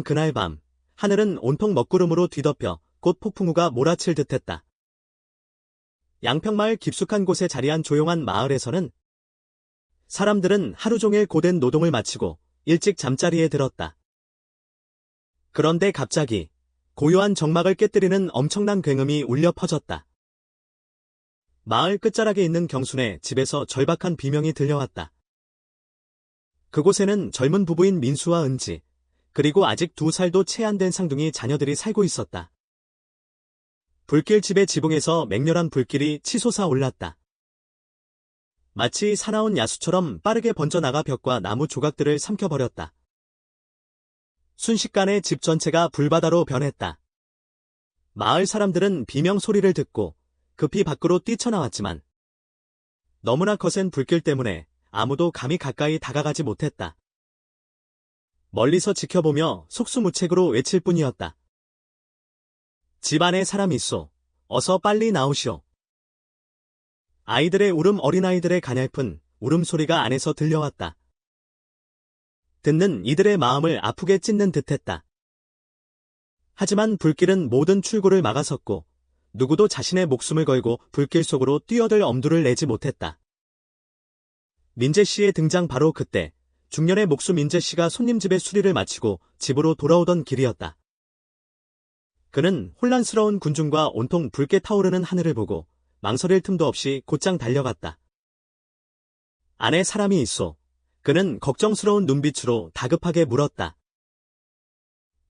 그날 밤, 하늘은 온통 먹구름으로 뒤덮여 꽃 폭풍우가 몰아칠 듯했다. 양평마을 깊숙한 곳에 자리한 조용한 마을에서는 사람들은 하루 종일 고된 노동을 마치고 일찍 잠자리에 들었다. 그런데 갑자기 고요한 정막을 깨뜨리는 엄청난 굉음이 울려 퍼졌다. 마을 끝자락에 있는 경순의 집에서 절박한 비명이 들려왔다. 그곳에는 젊은 부부인 민수와 은지, 그리고 아직 2살도 채 안 된 상둥이 자녀들이 살고 있었다. 불길집의 지붕에서 맹렬한 불길이 치솟아 올랐다. 마치 사나운 야수처럼 빠르게 번져나가 벽과 나무 조각들을 삼켜버렸다. 순식간에 집 전체가 불바다로 변했다. 마을 사람들은 비명 소리를 듣고 급히 밖으로 뛰쳐나왔지만 너무나 거센 불길 때문에 아무도 감히 가까이 다가가지 못했다. 멀리서 지켜보며 속수무책으로 외칠 뿐이었다. 집 안에 사람 있소. 어서 빨리 나오시오. 아이들의 울음, 어린아이들의 가냘픈 울음소리가 안에서 들려왔다. 듣는 이들의 마음을 아프게 찢는 듯했다. 하지만 불길은 모든 출구를 막아섰고 누구도 자신의 목숨을 걸고 불길 속으로 뛰어들 엄두를 내지 못했다. 민재씨의 등장 바로 그때 중년의 목수 민재씨가 손님 집에 수리를 마치고 집으로 돌아오던 길이었다. 그는 혼란스러운 군중과 온통 붉게 타오르는 하늘을 보고 망설일 틈도 없이 곧장 달려갔다. 안에 사람이 있소. 그는 걱정스러운 눈빛으로 다급하게 물었다.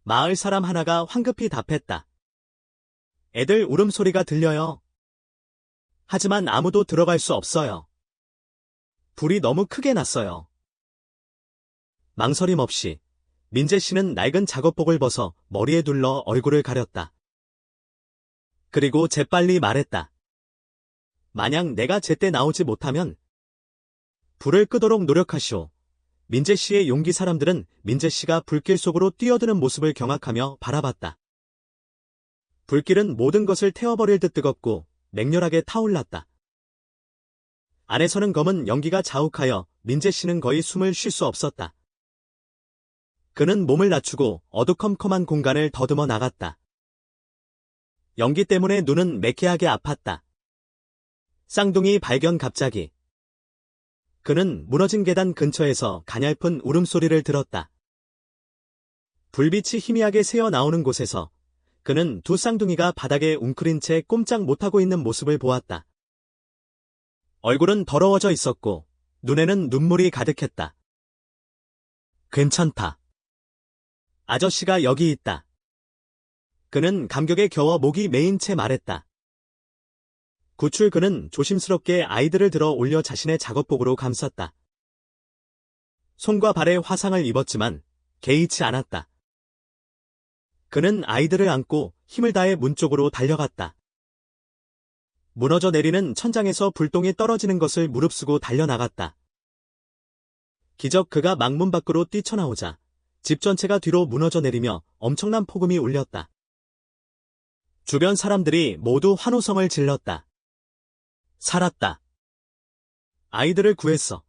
마을 사람 하나가 황급히 답했다. 애들 울음소리가 들려요. 하지만 아무도 들어갈 수 없어요. 불이 너무 크게 났어요. 망설임 없이 민재씨는 낡은 작업복을 벗어 머리에 둘러 얼굴을 가렸다. 그리고 재빨리 말했다. 만약 내가 제때 나오지 못하면 불을 끄도록 노력하시오. 민재씨의 용기. 사람들은 민재씨가 불길 속으로 뛰어드는 모습을 경악하며 바라봤다. 불길은 모든 것을 태워버릴 듯 뜨겁고 맹렬하게 타올랐다. 안에서는 검은 연기가 자욱하여 민재씨는 거의 숨을 쉴 수 없었다. 그는 몸을 낮추고 어두컴컴한 공간을 더듬어 나갔다. 연기 때문에 눈은 매캐하게 아팠다. 쌍둥이 발견. 갑자기 그는 무너진 계단 근처에서 가냘픈 울음소리를 들었다. 불빛이 희미하게 새어 나오는 곳에서 그는 두 쌍둥이가 바닥에 웅크린 채 꼼짝 못하고 있는 모습을 보았다. 얼굴은 더러워져 있었고 눈에는 눈물이 가득했다. 괜찮다. 아저씨가 여기 있다. 그는 감격에 겨워 목이 메인 채 말했다. 구출. 그는 조심스럽게 아이들을 들어 올려 자신의 작업복으로 감쌌다. 손과 발에 화상을 입었지만 개의치 않았다. 그는 아이들을 안고 힘을 다해 문 쪽으로 달려갔다. 무너져 내리는 천장에서 불똥이 떨어지는 것을 무릅쓰고 달려나갔다. 기적. 그가 막문 밖으로 뛰쳐나오자 집 전체가 뒤로 무너져 내리며 엄청난 폭음이 울렸다. 주변 사람들이 모두 환호성을 질렀다. 살았다. 아이들을 구했어.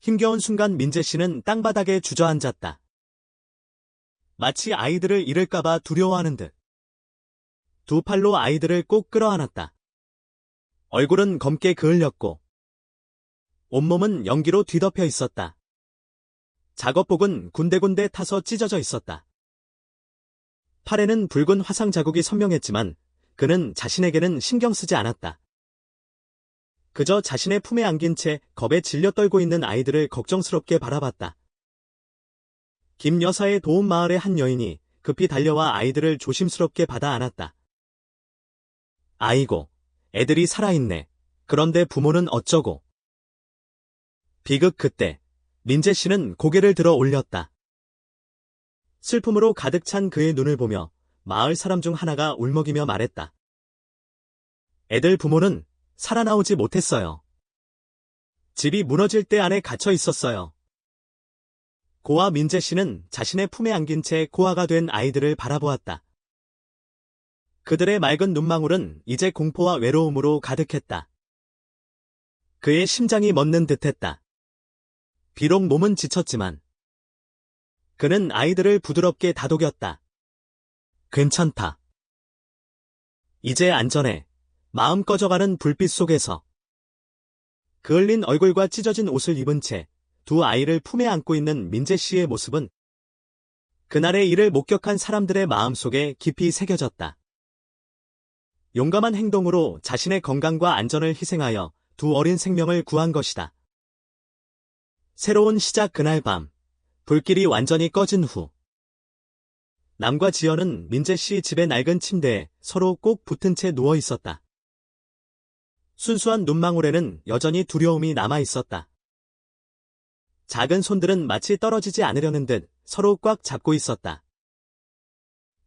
힘겨운 순간 민재씨는 땅바닥에 주저앉았다. 마치 아이들을 잃을까봐 두려워하는 듯. 두 팔로 아이들을 꼭 끌어안았다. 얼굴은 검게 그을렸고 온몸은 연기로 뒤덮여 있었다. 작업복은 군데군데 타서 찢어져 있었다. 팔에는 붉은 화상 자국이 선명했지만 그는 자신에게는 신경 쓰지 않았다. 그저 자신의 품에 안긴 채 겁에 질려 떨고 있는 아이들을 걱정스럽게 바라봤다. 김 여사의 도움. 마을의 한 여인이 급히 달려와 아이들을 조심스럽게 받아 안았다. 아이고, 애들이 살아있네. 그런데 부모는 어쩌고. 비극. 그때 민재씨는 고개를 들어 올렸다. 슬픔으로 가득 찬 그의 눈을 보며 마을 사람 중 하나가 울먹이며 말했다. 애들 부모는 살아나오지 못했어요. 집이 무너질 때 안에 갇혀 있었어요. 고아. 민재씨는 자신의 품에 안긴 채 고아가 된 아이들을 바라보았다. 그들의 맑은 눈망울은 이제 공포와 외로움으로 가득했다. 그의 심장이 멎는 듯했다. 비록 몸은 지쳤지만 그는 아이들을 부드럽게 다독였다. 괜찮다. 이제 안전해. 마음 꺼져가는 불빛 속에서 그을린 얼굴과 찢어진 옷을 입은 채 두 아이를 품에 안고 있는 민재 씨의 모습은 그날의 일을 목격한 사람들의 마음속에 깊이 새겨졌다. 용감한 행동으로 자신의 건강과 안전을 희생하여 두 어린 생명을 구한 것이다. 새로운 시작 그날 밤, 불길이 완전히 꺼진 후 남과 지연은 민재 씨 집의 낡은 침대에 서로 꼭 붙은 채 누워 있었다. 순수한 눈망울에는 여전히 두려움이 남아 있었다. 작은 손들은 마치 떨어지지 않으려는 듯 서로 꽉 잡고 있었다.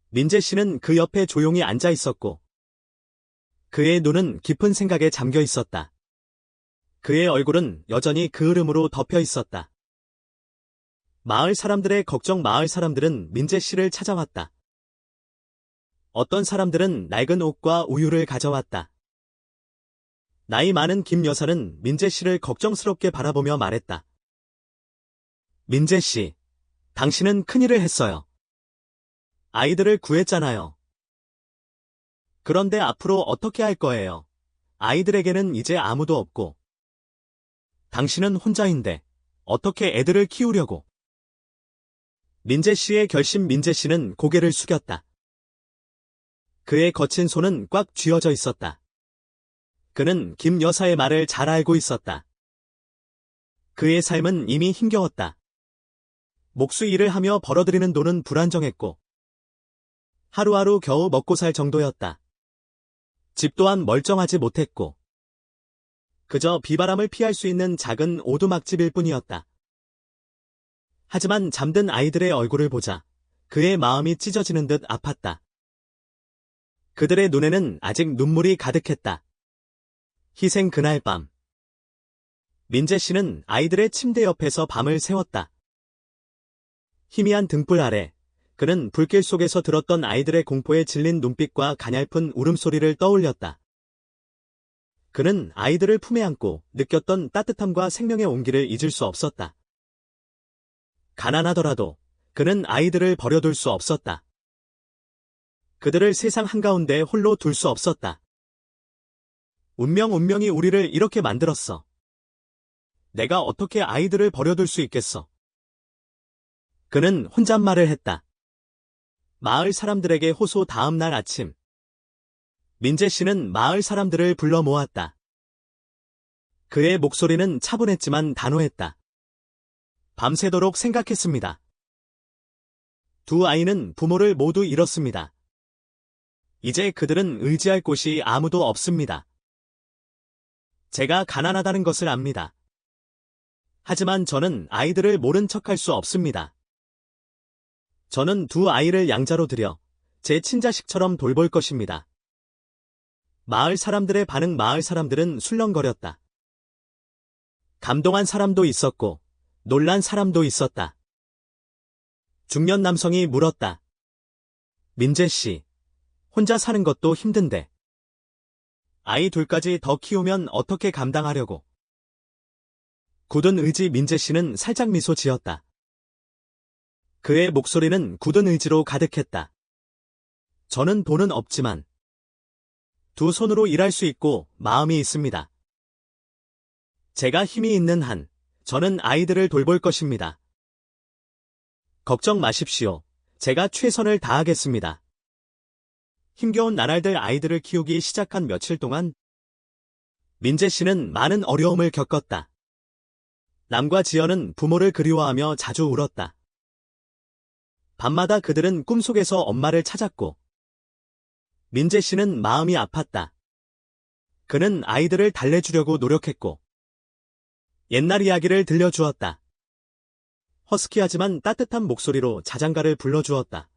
민재 씨는 그 옆에 조용히 앉아 있었고 그의 눈은 깊은 생각에 잠겨 있었다. 그의 얼굴은 여전히 그을음으로 덮여 있었다. 마을 사람들은 민재 씨를 찾아왔다. 어떤 사람들은 낡은 옷과 우유를 가져왔다. 나이 많은 김 여사는 민재 씨를 걱정스럽게 바라보며 말했다. 민재 씨, 당신은 큰일을 했어요. 아이들을 구했잖아요. 그런데 앞으로 어떻게 할 거예요? 아이들에게는 이제 아무도 없고. 당신은 혼자인데 어떻게 애들을 키우려고? 민재 씨의 결심. 민재 씨는 고개를 숙였다. 그의 거친 손은 꽉 쥐어져 있었다. 그는 김 여사의 말을 잘 알고 있었다. 그의 삶은 이미 힘겨웠다. 목수 일을 하며 벌어들이는 돈은 불안정했고 하루하루 겨우 먹고 살 정도였다. 집 또한 멀쩡하지 못했고 그저 비바람을 피할 수 있는 작은 오두막집일 뿐이었다. 하지만 잠든 아이들의 얼굴을 보자 그의 마음이 찢어지는 듯 아팠다. 그들의 눈에는 아직 눈물이 가득했다. 희생 그날 밤 민재 씨는 아이들의 침대 옆에서 밤을 새웠다. 희미한 등불 아래 그는 불길 속에서 들었던 아이들의 공포에 질린 눈빛과 가냘픈 울음소리를 떠올렸다. 그는 아이들을 품에 안고 느꼈던 따뜻함과 생명의 온기를 잊을 수 없었다. 가난하더라도 그는 아이들을 버려둘 수 없었다. 그들을 세상 한가운데 홀로 둘 수 없었다. 운명이 우리를 이렇게 만들었어. 내가 어떻게 아이들을 버려둘 수 있겠어? 그는 혼잣말을 했다. 마을 사람들에게 호소. 다음 날 아침 민재 씨는 마을 사람들을 불러 모았다. 그의 목소리는 차분했지만 단호했다. 밤새도록 생각했습니다. 두 아이는 부모를 모두 잃었습니다. 이제 그들은 의지할 곳이 아무도 없습니다. 제가 가난하다는 것을 압니다. 하지만 저는 아이들을 모른 척할 수 없습니다. 저는 두 아이를 양자로 들여 제 친자식처럼 돌볼 것입니다. 마을 사람들의 반응. 마을 사람들은 술렁거렸다. 감동한 사람도 있었고 놀란 사람도 있었다. 중년 남성이 물었다. 민재 씨, 혼자 사는 것도 힘든데 아이 둘까지 더 키우면 어떻게 감당하려고? 굳은 의지. 민재 씨는 살짝 미소 지었다. 그의 목소리는 굳은 의지로 가득했다. 저는 돈은 없지만 두 손으로 일할 수 있고 마음이 있습니다. 제가 힘이 있는 한 저는 아이들을 돌볼 것입니다. 걱정 마십시오. 제가 최선을 다하겠습니다. 힘겨운 나날들 아이들을 키우기 시작한 며칠 동안 민재 씨는 많은 어려움을 겪었다. 남과 지연은 부모를 그리워하며 자주 울었다. 밤마다 그들은 꿈속에서 엄마를 찾았고 민재 씨는 마음이 아팠다. 그는 아이들을 달래주려고 노력했고 옛날 이야기를 들려주었다. 허스키하지만 따뜻한 목소리로 자장가를 불러주었다.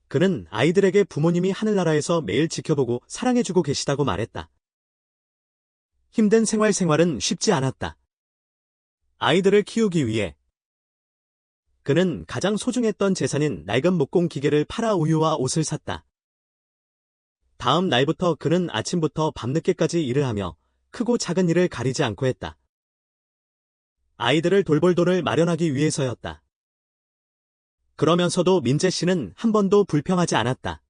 그는 아이들에게 부모님이 하늘나라에서 매일 지켜보고 사랑해주고 계시다고 말했다. 힘든 생활은 쉽지 않았다. 아이들을 키우기 위해 그는 가장 소중했던 재산인 낡은 목공 기계를 팔아 우유와 옷을 샀다. 다음 날부터 그는 아침부터 밤늦게까지 일을 하며 크고 작은 일을 가리지 않고 했다. 아이들을 돌볼 돈을 마련하기 위해서였다. 그러면서도 민재 씨는 한 번도 불평하지 않았다.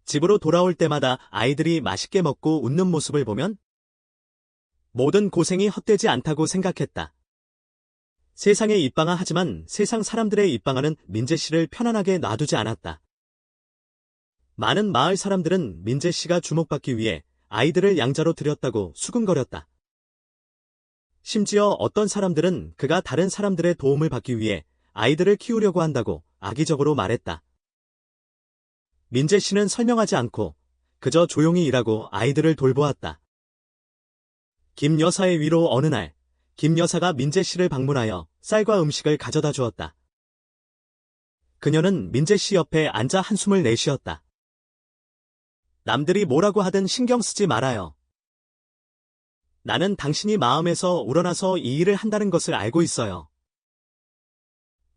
집으로 돌아올 때마다 아이들이 맛있게 먹고 웃는 모습을 보면 모든 고생이 헛되지 않다고 생각했다. 세상에 입방아하지만 세상 사람들의 입방아는 민재 씨를 편안하게 놔두지 않았다. 많은 마을 사람들은 민재 씨가 주목받기 위해 아이들을 양자로 들였다고 수군거렸다. 심지어 어떤 사람들은 그가 다른 사람들의 도움을 받기 위해 아이들을 키우려고 한다고 악의적으로 말했다. 민재 씨는 설명하지 않고 그저 조용히 일하고 아이들을 돌보았다. 김 여사의 위로 어느 날, 김 여사가 민재 씨를 방문하여 쌀과 음식을 가져다 주었다. 그녀는 민재 씨 옆에 앉아 한숨을 내쉬었다. 남들이 뭐라고 하든 신경 쓰지 말아요. 나는 당신이 마음에서 우러나서 이 일을 한다는 것을 알고 있어요.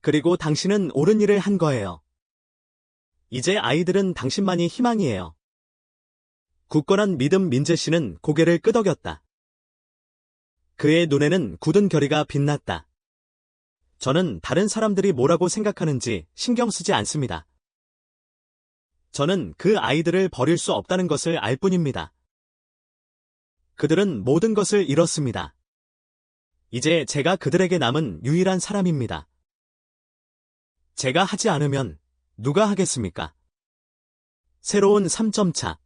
그리고 당신은 옳은 일을 한 거예요. 이제 아이들은 당신만이 희망이에요. 굳건한 믿음. 민재 씨는 고개를 끄덕였다. 그의 눈에는 굳은 결의가 빛났다. 저는 다른 사람들이 뭐라고 생각하는지 신경 쓰지 않습니다. 저는 그 아이들을 버릴 수 없다는 것을 알 뿐입니다. 그들은 모든 것을 잃었습니다. 이제 제가 그들에게 남은 유일한 사람입니다. 제가 하지 않으면 누가 하겠습니까? 새로운 3점차.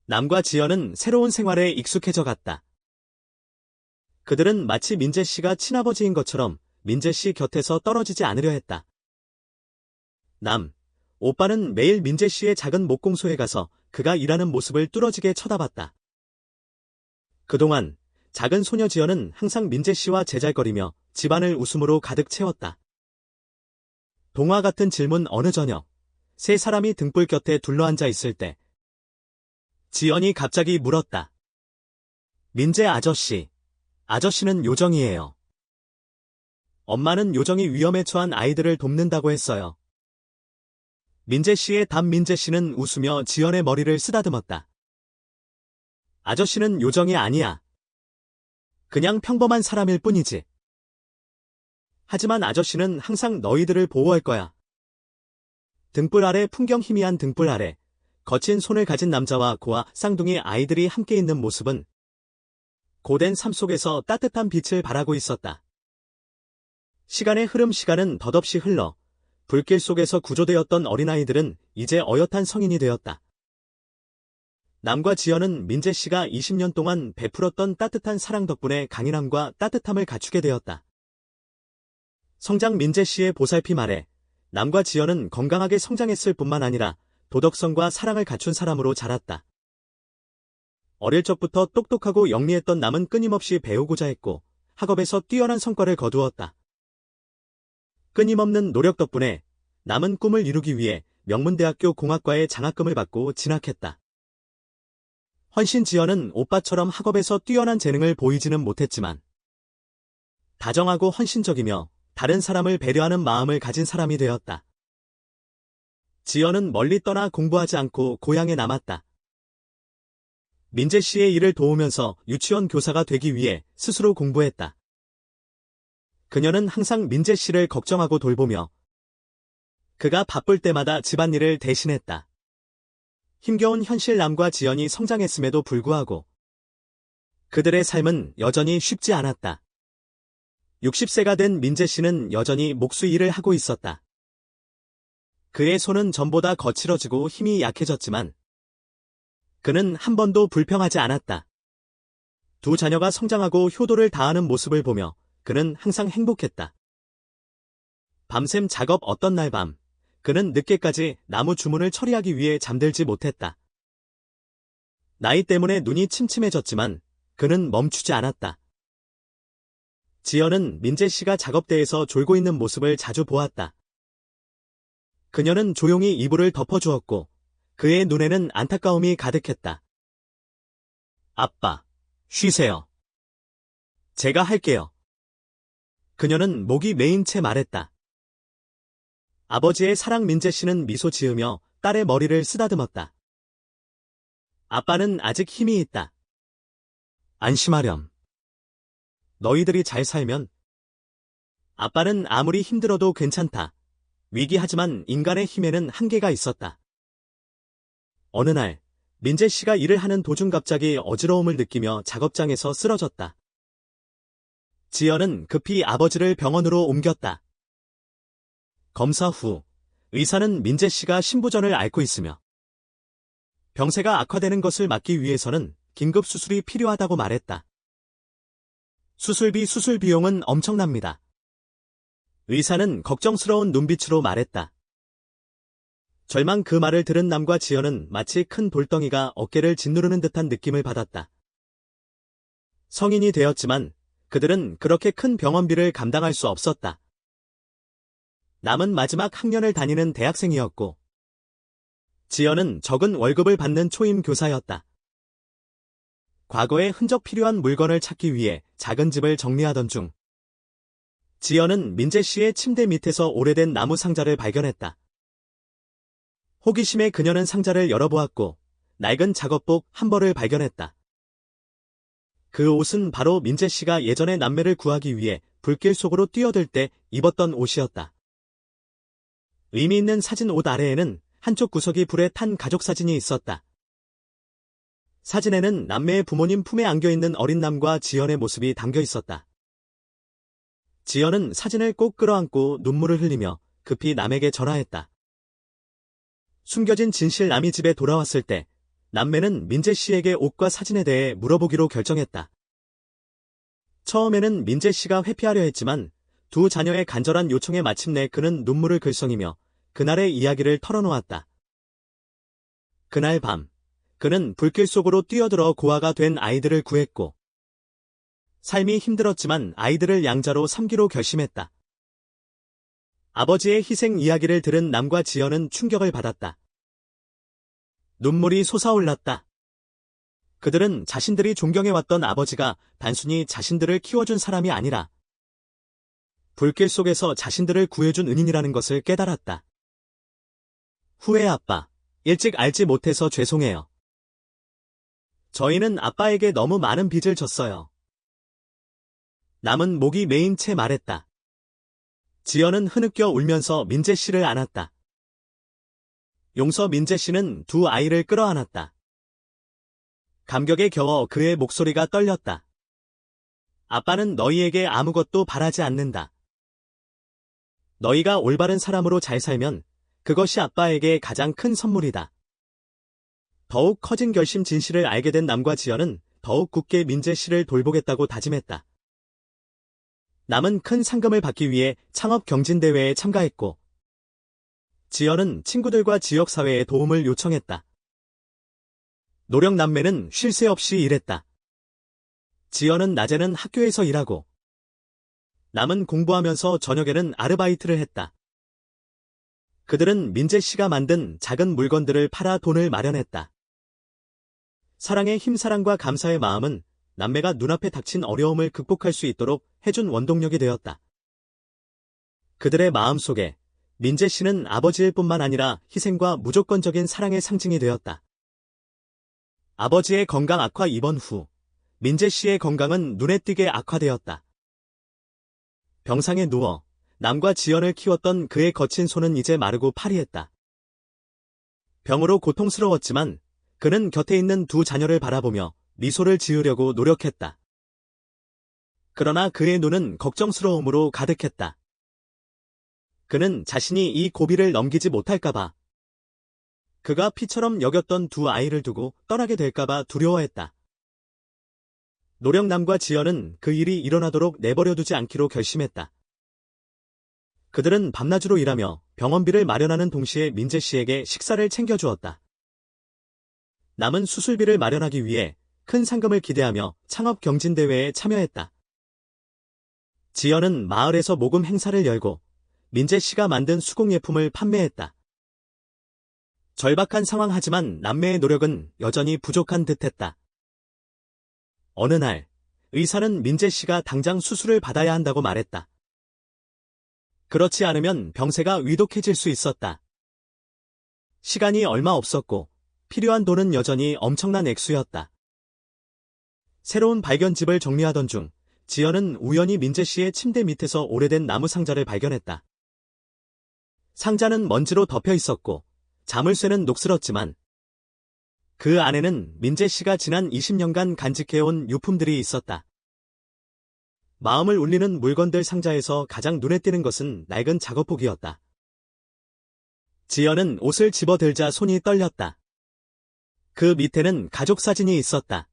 남과 지연은 새로운 생활에 익숙해져 갔다. 그들은 마치 민재 씨가 친아버지인 것처럼 민재 씨 곁에서 떨어지지 않으려 했다. 남, 오빠는 매일 민재 씨의 작은 목공소에 가서 그가 일하는 모습을 뚫어지게 쳐다봤다. 그동안 작은 소녀 지연은 항상 민재 씨와 제잘거리며 집안을 웃음으로 가득 채웠다. 동화 같은 질문. 어느 저녁, 세 사람이 등불 곁에 둘러앉아 있을 때 지연이 갑자기 물었다. 민재 아저씨, 아저씨는 요정이에요. 엄마는 요정이 위험에 처한 아이들을 돕는다고 했어요. 민재 씨의 답. 민재 씨는 웃으며 지연의 머리를 쓰다듬었다. 아저씨는 요정이 아니야. 그냥 평범한 사람일 뿐이지. 하지만 아저씨는 항상 너희들을 보호할 거야. 등불 아래 풍경. 희미한 등불 아래 거친 손을 가진 남자와 고아 쌍둥이 아이들이 함께 있는 모습은 고된 삶 속에서 따뜻한 빛을 발하고 있었다. 시간의 흐름. 시간은 덧없이 흘러 불길 속에서 구조되었던 어린아이들은 이제 어엿한 성인이 되었다. 남과 지연은 민재 씨가 20년 동안 베풀었던 따뜻한 사랑 덕분에 강인함과 따뜻함을 갖추게 되었다. 성장. 민재 씨의 보살핌 아래 남과 지연은 건강하게 성장했을 뿐만 아니라 도덕성과 사랑을 갖춘 사람으로 자랐다. 어릴 적부터 똑똑하고 영리했던 남은 끊임없이 배우고자 했고 학업에서 뛰어난 성과를 거두었다. 끊임없는 노력 덕분에 남은 꿈을 이루기 위해 명문대학교 공학과에 장학금을 받고 진학했다. 헌신. 지연은 오빠처럼 학업에서 뛰어난 재능을 보이지는 못했지만 다정하고 헌신적이며 다른 사람을 배려하는 마음을 가진 사람이 되었다. 지연은 멀리 떠나 공부하지 않고 고향에 남았다. 민재 씨의 일을 도우면서 유치원 교사가 되기 위해 스스로 공부했다. 그녀는 항상 민재 씨를 걱정하고 돌보며 그가 바쁠 때마다 집안일을 대신했다. 힘겨운 현실. 남과 지연이 성장했음에도 불구하고 그들의 삶은 여전히 쉽지 않았다. 60세가 된 민재 씨는 여전히 목수 일을 하고 있었다. 그의 손은 전보다 거칠어지고 힘이 약해졌지만 그는 한 번도 불평하지 않았다. 두 자녀가 성장하고 효도를 다하는 모습을 보며 그는 항상 행복했다. 밤샘 작업. 어떤 날 밤, 그는 늦게까지 나무 주문을 처리하기 위해 잠들지 못했다. 나이 때문에 눈이 침침해졌지만 그는 멈추지 않았다. 지연은 민재 씨가 작업대에서 졸고 있는 모습을 자주 보았다. 그녀는 조용히 이불을 덮어주었고 그의 눈에는 안타까움이 가득했다. 아빠, 쉬세요. 제가 할게요. 그녀는 목이 메인 채 말했다. 아버지의 사랑. 민재 씨는 미소 지으며 딸의 머리를 쓰다듬었다. 아빠는 아직 힘이 있다. 안심하렴. 너희들이 잘 살면 아빠는 아무리 힘들어도 괜찮다. 위기하지만 인간의 힘에는 한계가 있었다. 어느 날, 민재 씨가 일을 하는 도중 갑자기 어지러움을 느끼며 작업장에서 쓰러졌다. 지연은 급히 아버지를 병원으로 옮겼다. 검사 후, 의사는 민재 씨가 신부전을 앓고 있으며 병세가 악화되는 것을 막기 위해서는 긴급 수술이 필요하다고 말했다. 수술 비용은 엄청납니다. 의사는 걱정스러운 눈빛으로 말했다. 절망 그 말을 들은 남과 지연은 마치 큰 돌덩이가 어깨를 짓누르는 듯한 느낌을 받았다. 성인이 되었지만 그들은 그렇게 큰 병원비를 감당할 수 없었다. 남은 마지막 학년을 다니는 대학생이었고 지연은 적은 월급을 받는 초임 교사였다. 과거의 흔적 필요한 물건을 찾기 위해 작은 집을 정리하던 중 지연은 민재 씨의 침대 밑에서 오래된 나무 상자를 발견했다. 호기심에 그녀는 상자를 열어보았고 낡은 작업복 한 벌을 발견했다. 그 옷은 바로 민재 씨가 예전에 남매를 구하기 위해 불길 속으로 뛰어들 때 입었던 옷이었다. 의미 있는 사진 옷 아래에는 한쪽 구석이 불에 탄 가족 사진이 있었다. 사진에는 남매의 부모님 품에 안겨있는 어린 남과 지연의 모습이 담겨 있었다. 지연은 사진을 꼭 끌어안고 눈물을 흘리며 급히 남에게 전화했다. 숨겨진 진실 남이 집에 돌아왔을 때 남매는 민재 씨에게 옷과 사진에 대해 물어보기로 결정했다. 처음에는 민재 씨가 회피하려 했지만 두 자녀의 간절한 요청에 마침내 그는 눈물을 글썽이며 그날의 이야기를 털어놓았다. 그날 밤, 그는 불길 속으로 뛰어들어 고아가 된 아이들을 구했고 삶이 힘들었지만 아이들을 양자로 삼기로 결심했다. 아버지의 희생 이야기를 들은 남과 지연은 충격을 받았다. 눈물이 솟아올랐다. 그들은 자신들이 존경해왔던 아버지가 단순히 자신들을 키워준 사람이 아니라 불길 속에서 자신들을 구해준 은인이라는 것을 깨달았다. 후회 아빠, 일찍 알지 못해서 죄송해요. 저희는 아빠에게 너무 많은 빚을 졌어요. 남은 목이 메인 채 말했다. 지연은 흐느껴 울면서 민재 씨를 안았다. 용서 민재 씨는 두 아이를 끌어안았다. 감격에 겨워 그의 목소리가 떨렸다. 아빠는 너희에게 아무것도 바라지 않는다. 너희가 올바른 사람으로 잘 살면 그것이 아빠에게 가장 큰 선물이다. 더욱 커진 결심 진실을 알게 된 남과 지연은 더욱 굳게 민재 씨를 돌보겠다고 다짐했다. 남은 큰 상금을 받기 위해 창업 경진대회에 참가했고 지연은 친구들과 지역사회에 도움을 요청했다. 노력 남매는 쉴 새 없이 일했다. 지연은 낮에는 학교에서 일하고 남은 공부하면서 저녁에는 아르바이트를 했다. 그들은 민재 씨가 만든 작은 물건들을 팔아 돈을 마련했다. 사랑의 힘, 사랑과 감사의 마음은 남매가 눈앞에 닥친 어려움을 극복할 수 있도록 해준 원동력이 되었다. 그들의 마음속에 민재 씨는 아버지일 뿐만 아니라 희생과 무조건적인 사랑의 상징이 되었다. 아버지의 건강 악화 입원 후 민재 씨의 건강은 눈에 띄게 악화되었다. 병상에 누워 남과 지연을 키웠던 그의 거친 손은 이제 마르고 파리했다. 병으로 고통스러웠지만 그는 곁에 있는 두 자녀를 바라보며 미소를 지으려고 노력했다. 그러나 그의 눈은 걱정스러움으로 가득했다. 그는 자신이 이 고비를 넘기지 못할까봐, 그가 피처럼 여겼던 두 아이를 두고 떠나게 될까봐 두려워했다. 노력남과 지연은 그 일이 일어나도록 내버려두지 않기로 결심했다. 그들은 밤낮으로 일하며 병원비를 마련하는 동시에 민재 씨에게 식사를 챙겨주었다. 남은 수술비를 마련하기 위해 큰 상금을 기대하며 창업 경진대회에 참여했다. 지연은 마을에서 모금 행사를 열고 민재 씨가 만든 수공예품을 판매했다. 절박한 상황 하지만 남매의 노력은 여전히 부족한 듯했다. 어느 날, 의사는 민재 씨가 당장 수술을 받아야 한다고 말했다. 그렇지 않으면 병세가 위독해질 수 있었다. 시간이 얼마 없었고 필요한 돈은 여전히 엄청난 액수였다. 새로운 발견집을 정리하던 중 지연은 우연히 민재 씨의 침대 밑에서 오래된 나무 상자를 발견했다. 상자는 먼지로 덮여 있었고 자물쇠는 녹슬었지만 그 안에는 민재 씨가 지난 20년간 간직해온 유품들이 있었다. 마음을 울리는 물건들 상자에서 가장 눈에 띄는 것은 낡은 작업복이었다. 지연은 옷을 집어들자 손이 떨렸다. 그 밑에는 가족 사진이 있었다.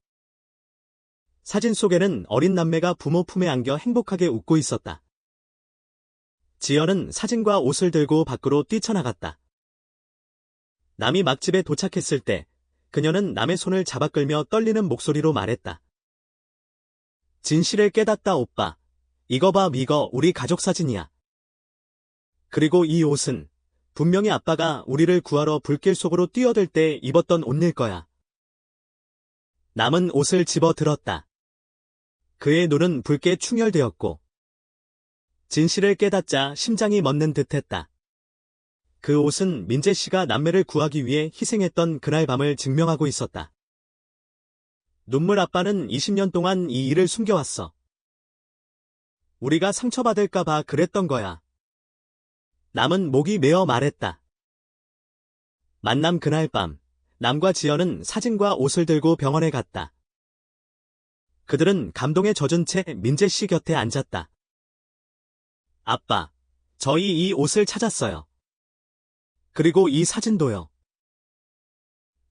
사진 속에는 어린 남매가 부모 품에 안겨 행복하게 웃고 있었다. 지연은 사진과 옷을 들고 밖으로 뛰쳐나갔다. 남이 막집에 도착했을 때 그녀는 남의 손을 잡아 끌며 떨리는 목소리로 말했다. 진실을 깨닫다 오빠. 이거 봐 이거 우리 가족 사진이야. 그리고 이 옷은 분명히 아빠가 우리를 구하러 불길 속으로 뛰어들 때 입었던 옷일 거야. 남은 옷을 집어 들었다. 그의 눈은 붉게 충혈되었고 진실을 깨닫자 심장이 멎는 듯했다. 그 옷은 민재 씨가 남매를 구하기 위해 희생했던 그날 밤을 증명하고 있었다. 눈물 아빠는 20년 동안 이 일을 숨겨왔어. 우리가 상처받을까 봐 그랬던 거야. 남은 목이 메어 말했다. 만남 그날 밤, 남과 지연은 사진과 옷을 들고 병원에 갔다. 그들은 감동에 젖은 채 민재 씨 곁에 앉았다. 아빠, 저희 이 옷을 찾았어요. 그리고 이 사진도요.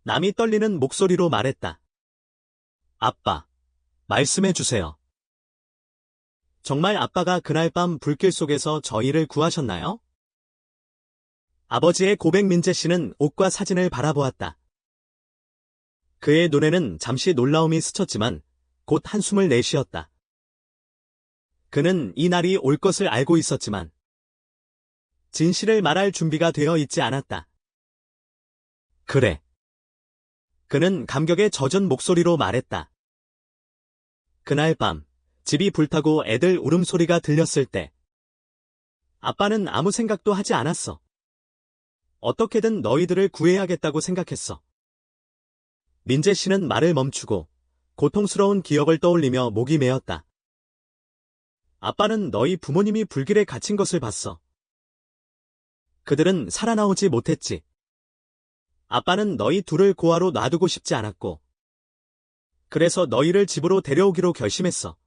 남이 떨리는 목소리로 말했다. 아빠, 말씀해 주세요. 정말 아빠가 그날 밤 불길 속에서 저희를 구하셨나요? 아버지의 고백 민재 씨는 옷과 사진을 바라보았다. 그의 눈에는 잠시 놀라움이 스쳤지만 곧 한숨을 내쉬었다. 그는 이 날이 올 것을 알고 있었지만 진실을 말할 준비가 되어 있지 않았다. 그래. 그는 감격에 젖은 목소리로 말했다. 그날 밤 집이 불타고 애들 울음소리가 들렸을 때 아빠는 아무 생각도 하지 않았어. 어떻게든 너희들을 구해야겠다고 생각했어. 민재 씨는 말을 멈추고 고통스러운 기억을 떠올리며 목이 메었다. 아빠는 너희 부모님이 불길에 갇힌 것을 봤어. 그들은 살아나오지 못했지. 아빠는 너희 둘을 고아로 놔두고 싶지 않았고 그래서 너희를 집으로 데려오기로 결심했어.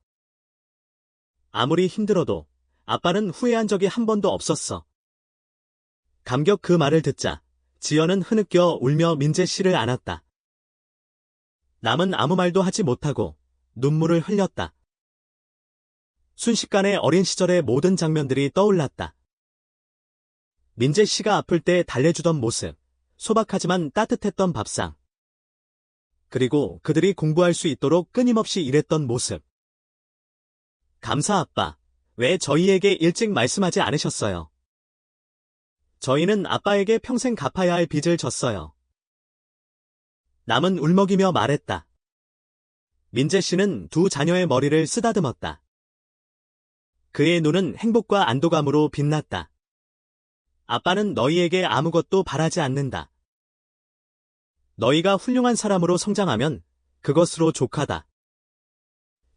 아무리 힘들어도 아빠는 후회한 적이 한 번도 없었어. 감격 그 말을 듣자 지연은 흐느껴 울며 민재 씨를 안았다. 남은 아무 말도 하지 못하고 눈물을 흘렸다. 순식간에 어린 시절의 모든 장면들이 떠올랐다. 민재 씨가 아플 때 달래주던 모습, 소박하지만 따뜻했던 밥상. 그리고 그들이 공부할 수 있도록 끊임없이 일했던 모습. 감사 아빠, 왜 저희에게 일찍 말씀하지 않으셨어요? 저희는 아빠에게 평생 갚아야 할 빚을 졌어요. 남은 울먹이며 말했다. 민재 씨는 두 자녀의 머리를 쓰다듬었다. 그의 눈은 행복과 안도감으로 빛났다. 아빠는 너희에게 아무것도 바라지 않는다. 너희가 훌륭한 사람으로 성장하면 그것으로 족하다.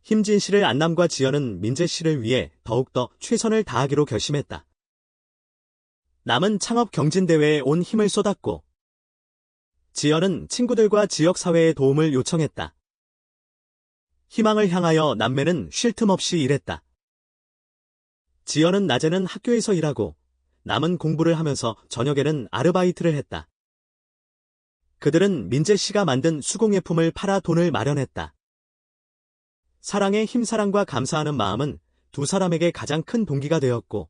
힘진 씨를 안남과 지연은 민재 씨를 위해 더욱더 최선을 다하기로 결심했다. 남은 창업 경진대회에 온 힘을 쏟았고 지연은 친구들과 지역사회에 도움을 요청했다. 희망을 향하여 남매는 쉴 틈 없이 일했다. 지연은 낮에는 학교에서 일하고 남은 공부를 하면서 저녁에는 아르바이트를 했다. 그들은 민재 씨가 만든 수공예품을 팔아 돈을 마련했다. 사랑의 힘 사랑과 감사하는 마음은 두 사람에게 가장 큰 동기가 되었고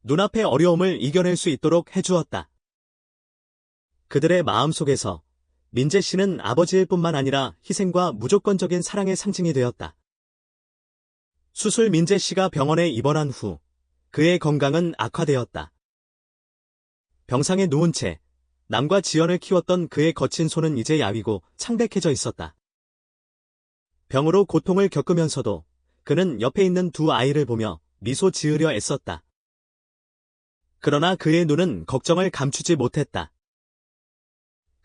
눈앞의 어려움을 이겨낼 수 있도록 해주었다. 그들의 마음속에서 민재 씨는 아버지일 뿐만 아니라 희생과 무조건적인 사랑의 상징이 되었다. 수술 민재 씨가 병원에 입원한 후 그의 건강은 악화되었다. 병상에 누운 채 남과 지연을 키웠던 그의 거친 손은 이제 야위고 창백해져 있었다. 병으로 고통을 겪으면서도 그는 옆에 있는 두 아이를 보며 미소 지으려 애썼다. 그러나 그의 눈은 걱정을 감추지 못했다.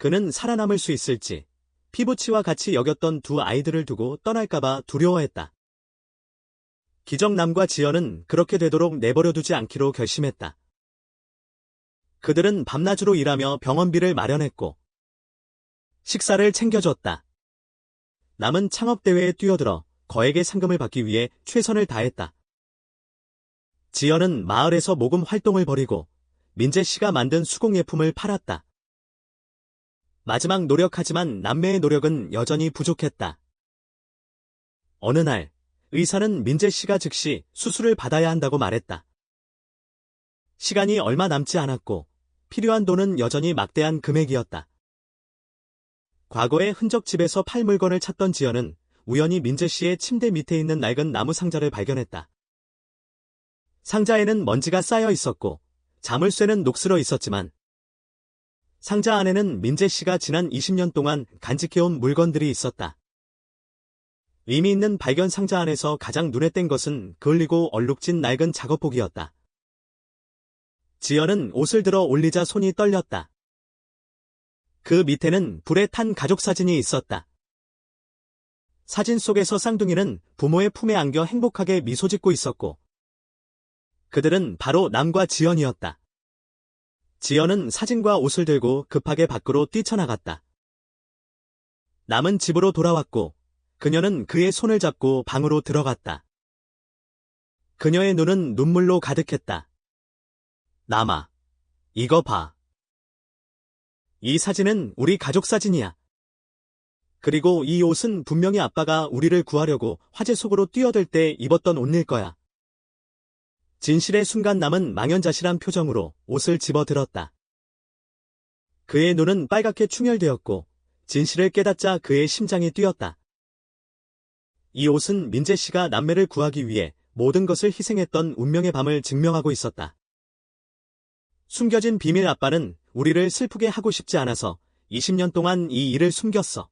그는 살아남을 수 있을지 피부치와 같이 여겼던 두 아이들을 두고 떠날까봐 두려워했다. 기정남과 지연은 그렇게 되도록 내버려두지 않기로 결심했다. 그들은 밤낮으로 일하며 병원비를 마련했고 식사를 챙겨줬다. 남은 창업대회에 뛰어들어 거액의 상금을 받기 위해 최선을 다했다. 지연은 마을에서 모금 활동을 벌이고 민재 씨가 만든 수공예품을 팔았다. 마지막 노력하지만 남매의 노력은 여전히 부족했다. 어느 날 의사는 민재 씨가 즉시 수술을 받아야 한다고 말했다. 시간이 얼마 남지 않았고 필요한 돈은 여전히 막대한 금액이었다. 과거의 흔적집에서 팔 물건을 찾던 지연은 우연히 민재 씨의 침대 밑에 있는 낡은 나무 상자를 발견했다. 상자에는 먼지가 쌓여 있었고 자물쇠는 녹슬어 있었지만 상자 안에는 민재 씨가 지난 20년 동안 간직해온 물건들이 있었다. 의미 있는 발견 상자 안에서 가장 눈에 띈 것은 그을리고 얼룩진 낡은 작업복이었다. 지연은 옷을 들어 올리자 손이 떨렸다. 그 밑에는 불에 탄 가족 사진이 있었다. 사진 속에서 쌍둥이는 부모의 품에 안겨 행복하게 미소 짓고 있었고 그들은 바로 남과 지연이었다. 지연은 사진과 옷을 들고 급하게 밖으로 뛰쳐나갔다. 남은 집으로 돌아왔고 그녀는 그의 손을 잡고 방으로 들어갔다. 그녀의 눈은 눈물로 가득했다. 남아, 이거 봐. 이 사진은 우리 가족 사진이야. 그리고 이 옷은 분명히 아빠가 우리를 구하려고 화재 속으로 뛰어들 때 입었던 옷일 거야. 진실의 순간 남은 망연자실한 표정으로 옷을 집어들었다. 그의 눈은 빨갛게 충혈되었고 진실을 깨닫자 그의 심장이 뛰었다. 이 옷은 민재 씨가 남매를 구하기 위해 모든 것을 희생했던 운명의 밤을 증명하고 있었다. 숨겨진 비밀 아빠는 우리를 슬프게 하고 싶지 않아서 20년 동안 이 일을 숨겼어.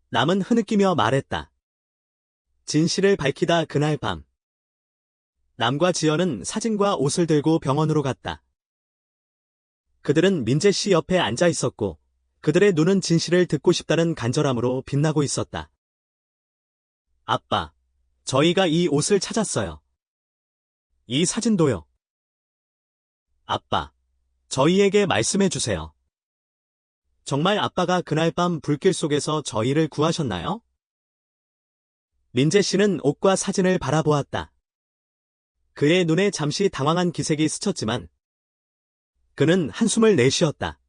남은 흐느끼며 말했다. 진실을 밝히다 그날 밤. 남과 지연은 사진과 옷을 들고 병원으로 갔다. 그들은 민재 씨 옆에 앉아 있었고 그들의 눈은 진실을 듣고 싶다는 간절함으로 빛나고 있었다. 아빠, 저희가 이 옷을 찾았어요. 이 사진도요. 아빠, 저희에게 말씀해 주세요. 정말 아빠가 그날 밤 불길 속에서 저희를 구하셨나요? 민재 씨는 옷과 사진을 바라보았다. 그의 눈에 잠시 당황한 기색이 스쳤지만 그는 한숨을 내쉬었다.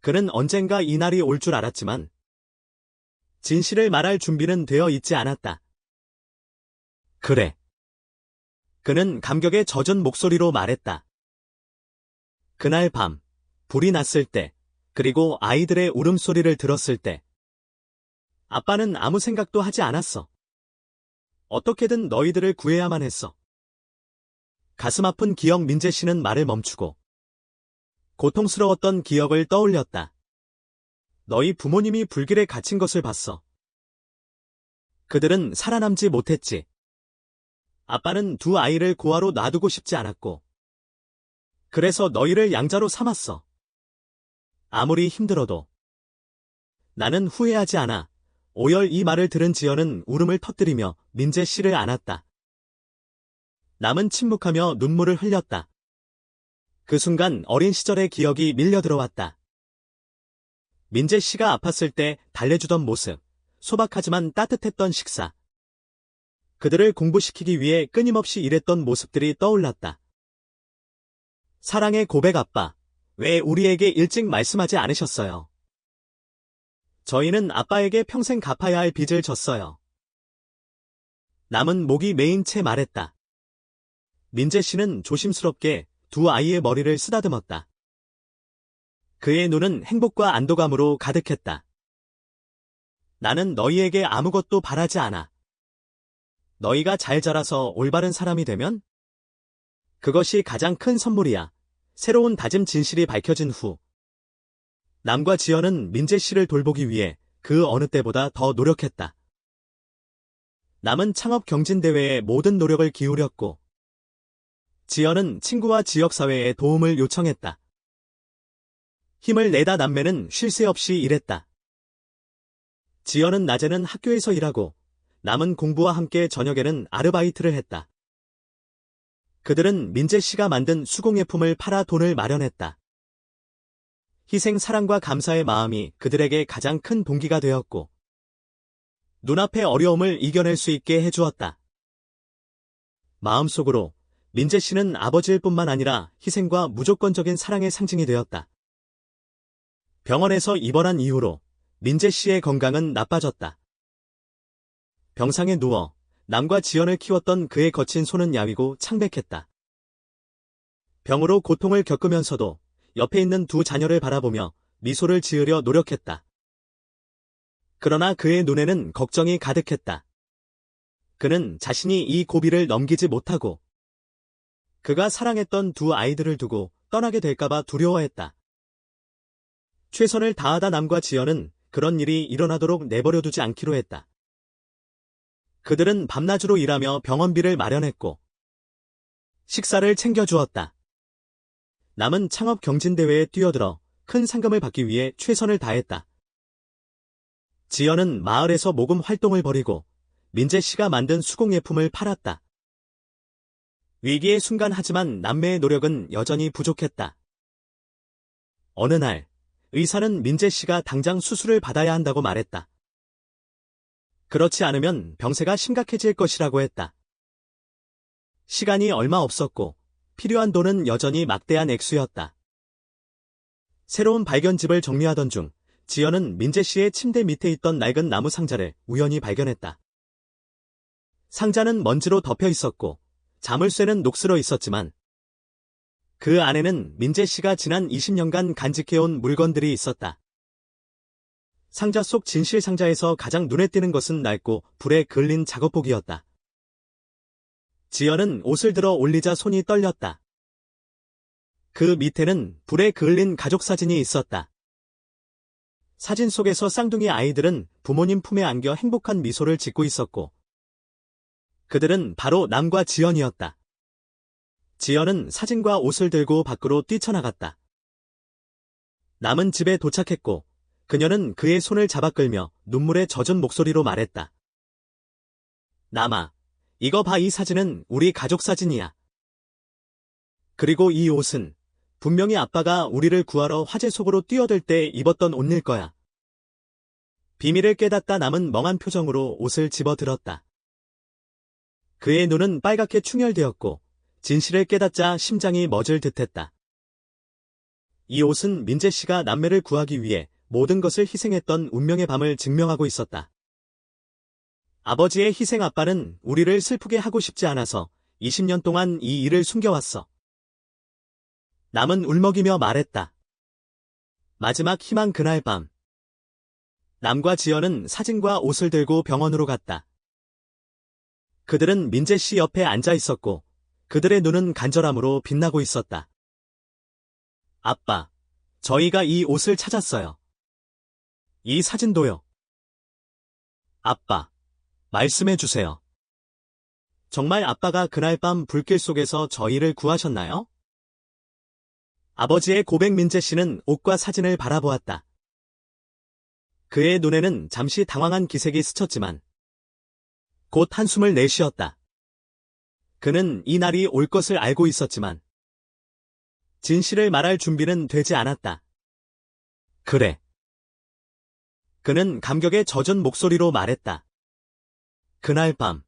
그는 언젠가 이 날이 올 줄 알았지만 진실을 말할 준비는 되어 있지 않았다. 그래. 그는 감격에 젖은 목소리로 말했다. 그날 밤, 불이 났을 때, 그리고 아이들의 울음소리를 들었을 때, 아빠는 아무 생각도 하지 않았어. 어떻게든 너희들을 구해야만 했어. 가슴 아픈 기억 민재 씨는 말을 멈추고, 고통스러웠던 기억을 떠올렸다. 너희 부모님이 불길에 갇힌 것을 봤어. 그들은 살아남지 못했지. 아빠는 두 아이를 고아로 놔두고 싶지 않았고, 그래서 너희를 양자로 삼았어. 아무리 힘들어도. 나는 후회하지 않아. 오열 이 말을 들은 지연은 울음을 터뜨리며 민재 씨를 안았다. 남은 침묵하며 눈물을 흘렸다. 그 순간 어린 시절의 기억이 밀려 들어왔다. 민재 씨가 아팠을 때 달래주던 모습, 소박하지만 따뜻했던 식사. 그들을 공부시키기 위해 끊임없이 일했던 모습들이 떠올랐다. 사랑의 고백 아빠, 왜 우리에게 일찍 말씀하지 않으셨어요? 저희는 아빠에게 평생 갚아야 할 빚을 졌어요. 남은 목이 메인 채 말했다. 민재 씨는 조심스럽게 두 아이의 머리를 쓰다듬었다. 그의 눈은 행복과 안도감으로 가득했다. 나는 너희에게 아무것도 바라지 않아. 너희가 잘 자라서 올바른 사람이 되면 그것이 가장 큰 선물이야. 새로운 다짐 진실이 밝혀진 후 남과 지연은 민재 씨를 돌보기 위해 그 어느 때보다 더 노력했다. 남은 창업 경진대회에 모든 노력을 기울였고 지연은 친구와 지역사회에 도움을 요청했다. 힘을 내다 남매는 쉴 새 없이 일했다. 지연은 낮에는 학교에서 일하고 남은 공부와 함께 저녁에는 아르바이트를 했다. 그들은 민재 씨가 만든 수공예품을 팔아 돈을 마련했다. 희생 사랑과 감사의 마음이 그들에게 가장 큰 동기가 되었고, 눈앞의 어려움을 이겨낼 수 있게 해주었다. 마음속으로 민재 씨는 아버지일 뿐만 아니라 희생과 무조건적인 사랑의 상징이 되었다. 병원에서 입원한 이후로 민재 씨의 건강은 나빠졌다. 병상에 누워 남과 지연을 키웠던 그의 거친 손은 야위고 창백했다. 병으로 고통을 겪으면서도 옆에 있는 두 자녀를 바라보며 미소를 지으려 노력했다. 그러나 그의 눈에는 걱정이 가득했다. 그는 자신이 이 고비를 넘기지 못하고 그가 사랑했던 두 아이들을 두고 떠나게 될까봐 두려워했다. 최선을 다하다 남과 지연은 그런 일이 일어나도록 내버려두지 않기로 했다. 그들은 밤낮으로 일하며 병원비를 마련했고 식사를 챙겨주었다. 남은 창업 경진대회에 뛰어들어 큰 상금을 받기 위해 최선을 다했다. 지연은 마을에서 모금 활동을 벌이고 민재 씨가 만든 수공예품을 팔았다. 위기의 순간 하지만 남매의 노력은 여전히 부족했다. 어느 날 의사는 민재 씨가 당장 수술을 받아야 한다고 말했다. 그렇지 않으면 병세가 심각해질 것이라고 했다. 시간이 얼마 없었고 필요한 돈은 여전히 막대한 액수였다. 새로운 발견집을 정리하던 중 지연은 민재 씨의 침대 밑에 있던 낡은 나무 상자를 우연히 발견했다. 상자는 먼지로 덮여 있었고 자물쇠는 녹슬어 있었지만 그 안에는 민재 씨가 지난 20년간 간직해온 물건들이 있었다. 상자 속 진실 상자에서 가장 눈에 띄는 것은 낡고 불에 그을린 작업복이었다. 지연은 옷을 들어 올리자 손이 떨렸다. 그 밑에는 불에 그을린 가족 사진이 있었다. 사진 속에서 쌍둥이 아이들은 부모님 품에 안겨 행복한 미소를 짓고 있었고 그들은 바로 남과 지연이었다. 지연은 사진과 옷을 들고 밖으로 뛰쳐나갔다. 남은 집에 도착했고 그녀는 그의 손을 잡아 끌며 눈물에 젖은 목소리로 말했다. 남아, 이거 봐, 이 사진은 우리 가족 사진이야. 그리고 이 옷은 분명히 아빠가 우리를 구하러 화재 속으로 뛰어들 때 입었던 옷일 거야. 비밀을 깨닫다 남은 멍한 표정으로 옷을 집어들었다. 그의 눈은 빨갛게 충혈되었고 진실을 깨닫자 심장이 멎을 듯했다. 이 옷은 민재 씨가 남매를 구하기 위해 모든 것을 희생했던 운명의 밤을 증명하고 있었다. 아버지의 희생, 아빠는 우리를 슬프게 하고 싶지 않아서 20년 동안 이 일을 숨겨왔어. 남은 울먹이며 말했다. 마지막 희망. 그날 밤 남과 지연은 사진과 옷을 들고 병원으로 갔다. 그들은 민재 씨 옆에 앉아 있었고 그들의 눈은 간절함으로 빛나고 있었다. 아빠, 저희가 이 옷을 찾았어요. 이 사진도요. 아빠, 말씀해 주세요. 정말 아빠가 그날 밤 불길 속에서 저희를 구하셨나요? 아버지의 고백. 민재 씨는 옷과 사진을 바라보았다. 그의 눈에는 잠시 당황한 기색이 스쳤지만 곧 한숨을 내쉬었다. 그는 이 날이 올 것을 알고 있었지만 진실을 말할 준비는 되지 않았다. 그래. 그는 감격에 젖은 목소리로 말했다. 그날 밤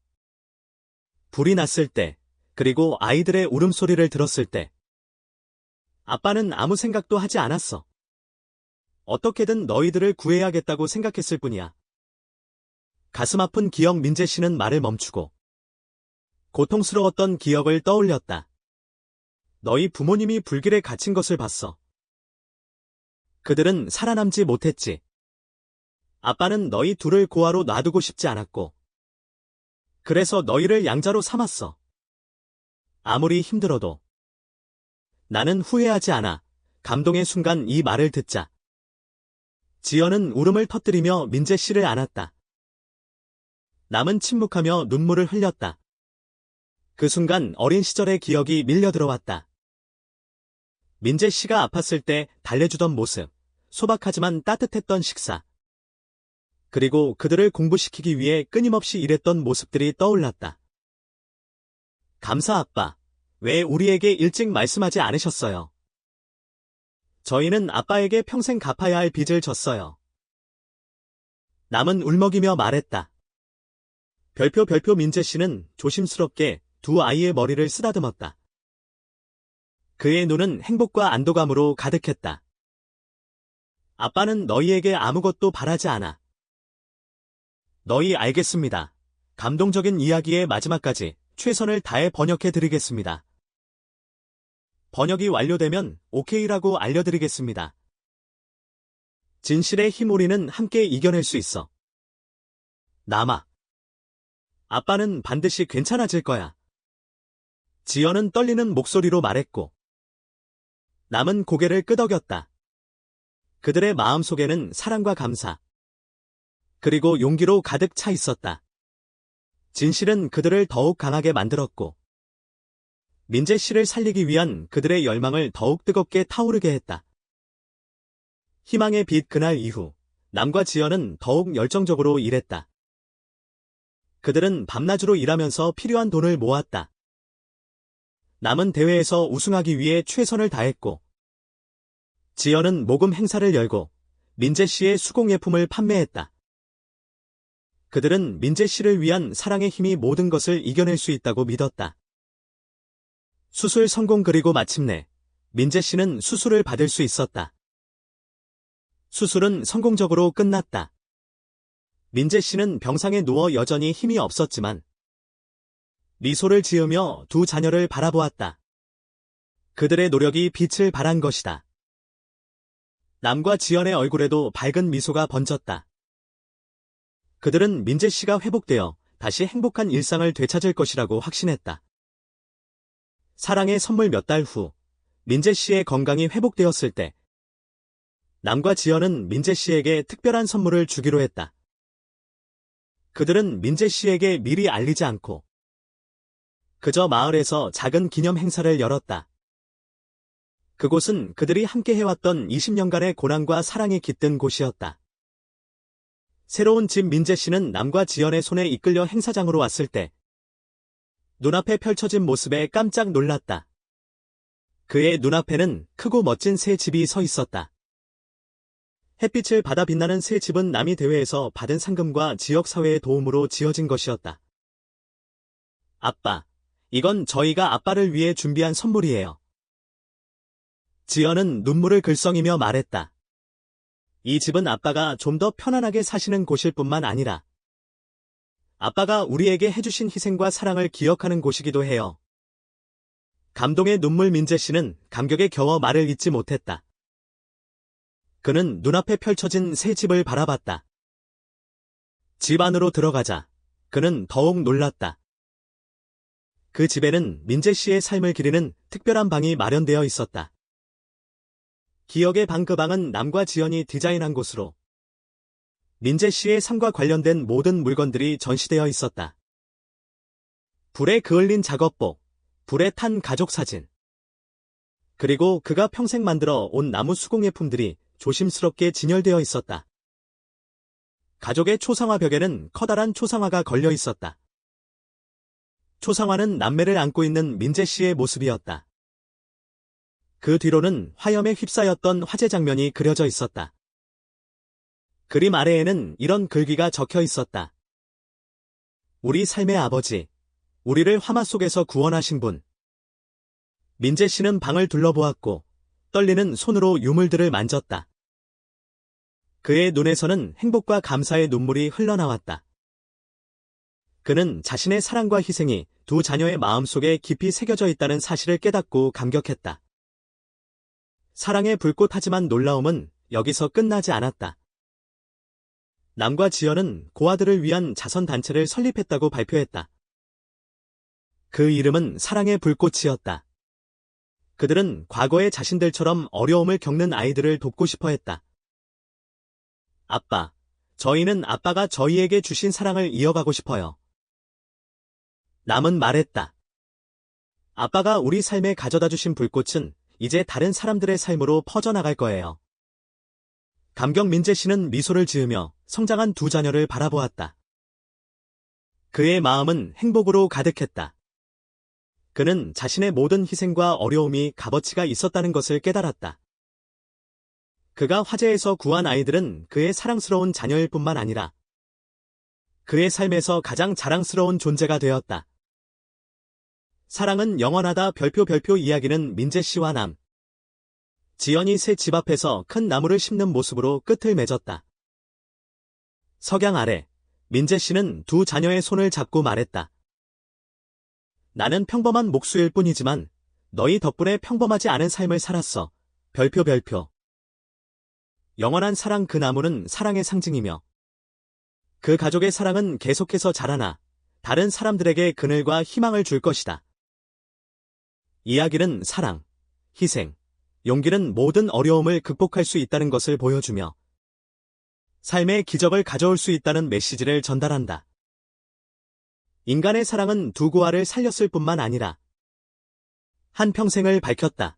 불이 났을 때, 그리고 아이들의 울음소리를 들었을 때 아빠는 아무 생각도 하지 않았어. 어떻게든 너희들을 구해야겠다고 생각했을 뿐이야. 가슴 아픈 기억. 민재 씨는 말을 멈추고 고통스러웠던 기억을 떠올렸다. 너희 부모님이 불길에 갇힌 것을 봤어. 그들은 살아남지 못했지. 아빠는 너희 둘을 고아로 놔두고 싶지 않았고 그래서 너희를 양자로 삼았어. 아무리 힘들어도 나는 후회하지 않아. 감동의 순간 이 말을 듣자 지연은 울음을 터뜨리며 민재 씨를 안았다. 남은 침묵하며 눈물을 흘렸다. 그 순간 어린 시절의 기억이 밀려 들어왔다. 민재 씨가 아팠을 때 달래주던 모습, 소박하지만 따뜻했던 식사. 그리고 그들을 공부시키기 위해 끊임없이 일했던 모습들이 떠올랐다. 감사 아빠. 왜 우리에게 일찍 말씀하지 않으셨어요? 저희는 아빠에게 평생 갚아야 할 빚을 졌어요. 남은 울먹이며 말했다. 별표 민재 씨는 조심스럽게 두 아이의 머리를 쓰다듬었다. 그의 눈은 행복과 안도감으로 가득했다. 아빠는 너희에게 아무것도 바라지 않아. 너희 알겠습니다. 감동적인 이야기의 마지막까지 최선을 다해 번역해 드리겠습니다. 번역이 완료되면 오케이라고 알려드리겠습니다. 진실의 힘 우리는 함께 이겨낼 수 있어. 남아. 아빠는 반드시 괜찮아질 거야. 지연은 떨리는 목소리로 말했고 남은 고개를 끄덕였다. 그들의 마음속에는 사랑과 감사 그리고 용기로 가득 차 있었다. 진실은 그들을 더욱 강하게 만들었고 민재 씨를 살리기 위한 그들의 열망을 더욱 뜨겁게 타오르게 했다. 희망의 빛 그날 이후 남과 지연은 더욱 열정적으로 일했다. 그들은 밤낮으로 일하면서 필요한 돈을 모았다. 남은 대회에서 우승하기 위해 최선을 다했고 지연은 모금 행사를 열고 민재 씨의 수공예품을 판매했다. 그들은 민재 씨를 위한 사랑의 힘이 모든 것을 이겨낼 수 있다고 믿었다. 수술 성공 그리고 마침내 민재 씨는 수술을 받을 수 있었다. 수술은 성공적으로 끝났다. 민재 씨는 병상에 누워 여전히 힘이 없었지만 미소를 지으며 두 자녀를 바라보았다. 그들의 노력이 빛을 발한 것이다. 남과 지연의 얼굴에도 밝은 미소가 번졌다. 그들은 민재 씨가 회복되어 다시 행복한 일상을 되찾을 것이라고 확신했다. 사랑의 선물 몇 달 후, 민재 씨의 건강이 회복되었을 때, 남과 지연은 민재 씨에게 특별한 선물을 주기로 했다. 그들은 민재 씨에게 미리 알리지 않고, 그저 마을에서 작은 기념 행사를 열었다. 그곳은 그들이 함께 해왔던 20년간의 고난과 사랑이 깃든 곳이었다. 새로운 집 민재 씨는 남과 지연의 손에 이끌려 행사장으로 왔을 때 눈앞에 펼쳐진 모습에 깜짝 놀랐다. 그의 눈앞에는 크고 멋진 새 집이 서 있었다. 햇빛을 받아 빛나는 새 집은 남이 대회에서 받은 상금과 지역사회의 도움으로 지어진 것이었다. 아빠, 이건 저희가 아빠를 위해 준비한 선물이에요. 지연은 눈물을 글썽이며 말했다. 이 집은 아빠가 좀 더 편안하게 사시는 곳일 뿐만 아니라 아빠가 우리에게 해주신 희생과 사랑을 기억하는 곳이기도 해요. 감동의 눈물 민재 씨는 감격에 겨워 말을 잇지 못했다. 그는 눈앞에 펼쳐진 새 집을 바라봤다. 집 안으로 들어가자 그는 더욱 놀랐다. 그 집에는 민재 씨의 삶을 기리는 특별한 방이 마련되어 있었다. 기억의 방 그 방은 남과 지연이 디자인한 곳으로 민재 씨의 삶과 관련된 모든 물건들이 전시되어 있었다. 불에 그을린 작업복, 불에 탄 가족 사진, 그리고 그가 평생 만들어 온 나무 수공예품들이 조심스럽게 진열되어 있었다. 가족의 초상화 벽에는 커다란 초상화가 걸려 있었다. 초상화는 남매를 안고 있는 민재 씨의 모습이었다. 그 뒤로는 화염에 휩싸였던 화재 장면이 그려져 있었다. 그림 아래에는 이런 글귀가 적혀 있었다. 우리 삶의 아버지, 우리를 화마 속에서 구원하신 분. 민재 씨는 방을 둘러보았고 떨리는 손으로 유물들을 만졌다. 그의 눈에서는 행복과 감사의 눈물이 흘러나왔다. 그는 자신의 사랑과 희생이 두 자녀의 마음속에 깊이 새겨져 있다는 사실을 깨닫고 감격했다. 사랑의 불꽃 하지만 놀라움은 여기서 끝나지 않았다. 남과 지연은 고아들을 위한 자선단체를 설립했다고 발표했다. 그 이름은 사랑의 불꽃이었다. 그들은 과거의 자신들처럼 어려움을 겪는 아이들을 돕고 싶어 했다. 아빠, 저희는 아빠가 저희에게 주신 사랑을 이어가고 싶어요. 남은 말했다. 아빠가 우리 삶에 가져다 주신 불꽃은 이제 다른 사람들의 삶으로 퍼져나갈 거예요. 감격 민재 씨는 미소를 지으며 성장한 두 자녀를 바라보았다. 그의 마음은 행복으로 가득했다. 그는 자신의 모든 희생과 어려움이 값어치가 있었다는 것을 깨달았다. 그가 화재에서 구한 아이들은 그의 사랑스러운 자녀일 뿐만 아니라 그의 삶에서 가장 자랑스러운 존재가 되었다. 사랑은 영원하다. 별표 이야기는 민재 씨와 지연이 새 집 앞에서 큰 나무를 심는 모습으로 끝을 맺었다. 석양 아래 민재 씨는 두 자녀의 손을 잡고 말했다. 나는 평범한 목수일 뿐이지만 너희 덕분에 평범하지 않은 삶을 살았어. 별표. 영원한 사랑. 그 나무는 사랑의 상징이며 그 가족의 사랑은 계속해서 자라나 다른 사람들에게 그늘과 희망을 줄 것이다. 이야기는 사랑, 희생, 용기는 모든 어려움을 극복할 수 있다는 것을 보여주며 삶의 기적을 가져올 수 있다는 메시지를 전달한다. 인간의 사랑은 두 고아를 살렸을 뿐만 아니라 한평생을 밝혔다.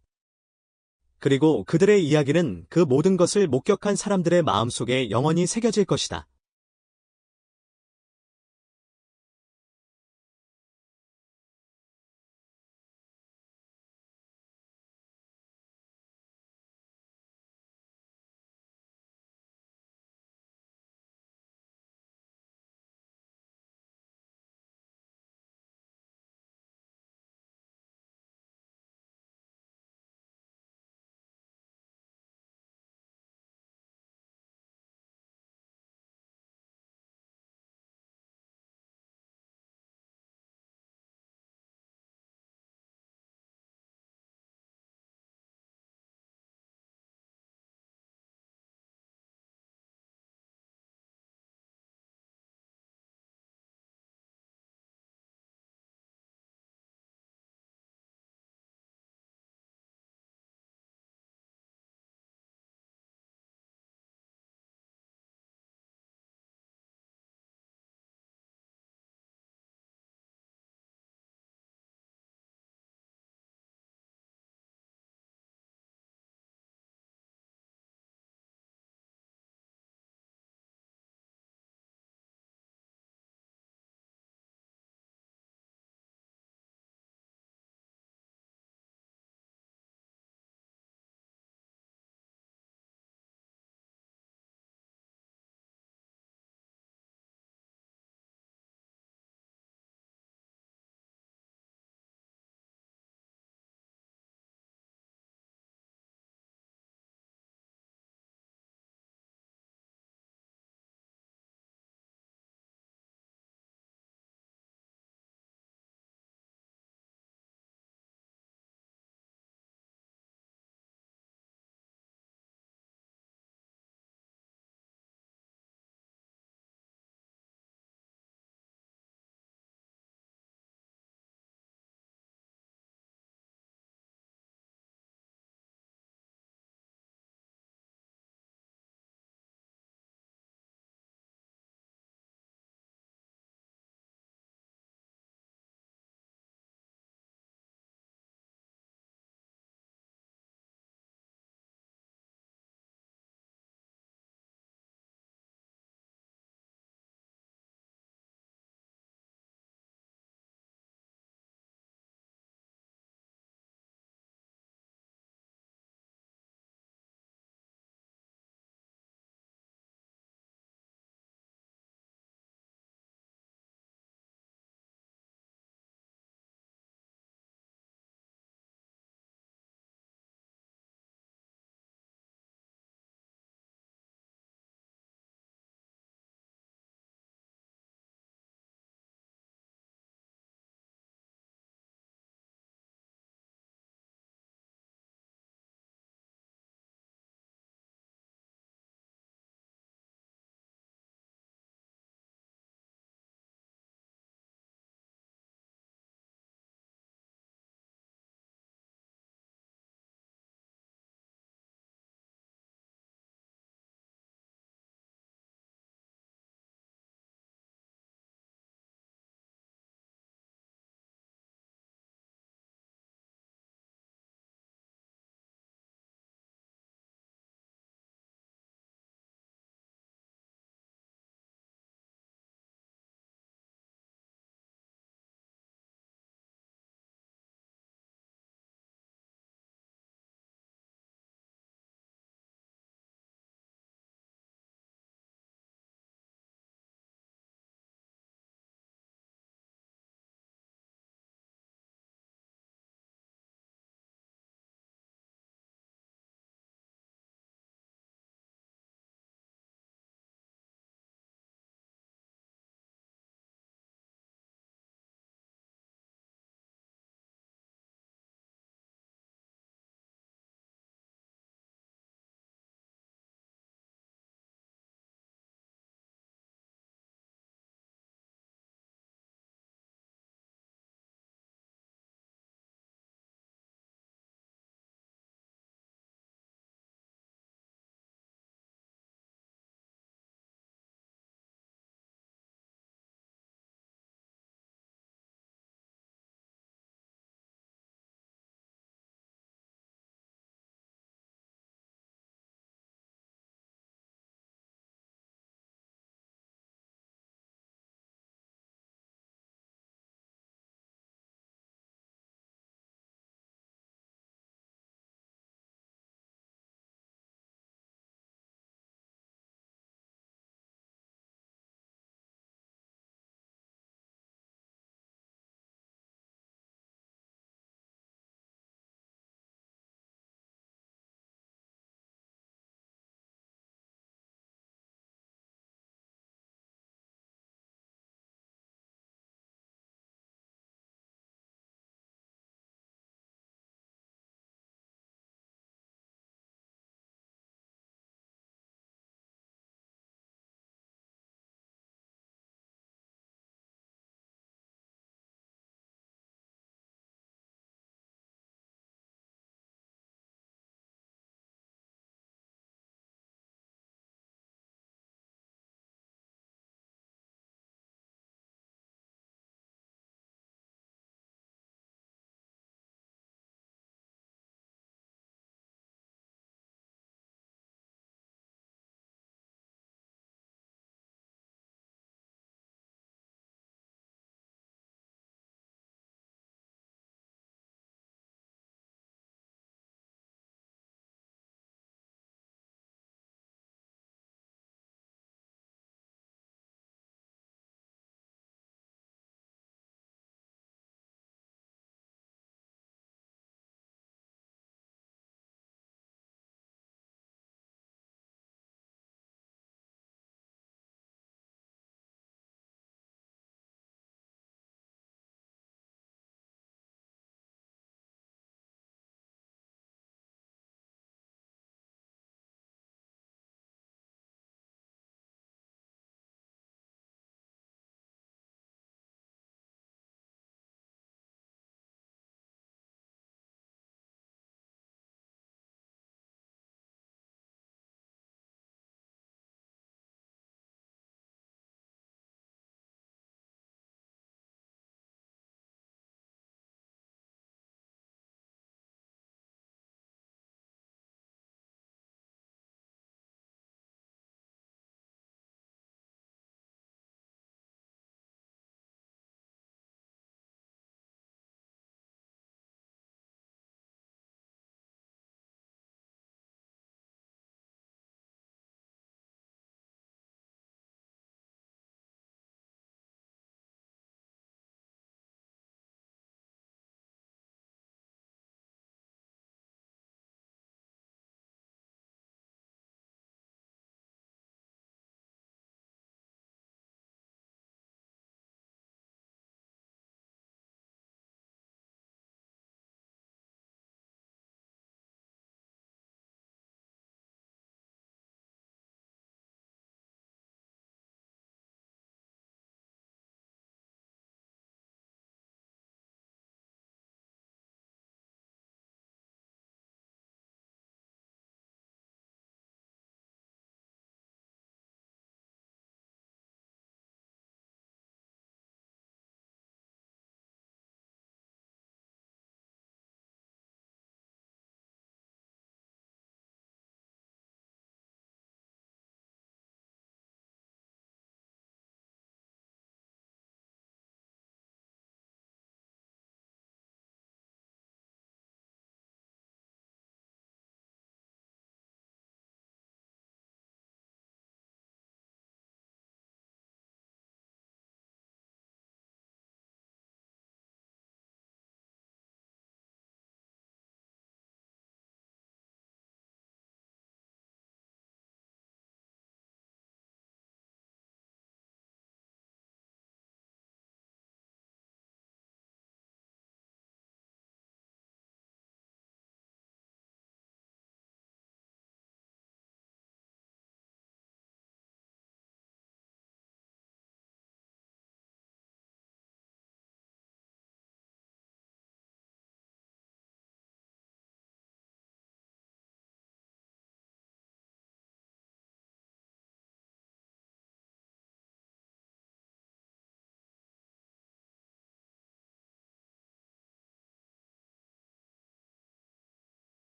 그리고 그들의 이야기는 그 모든 것을 목격한 사람들의 마음속에 영원히 새겨질 것이다.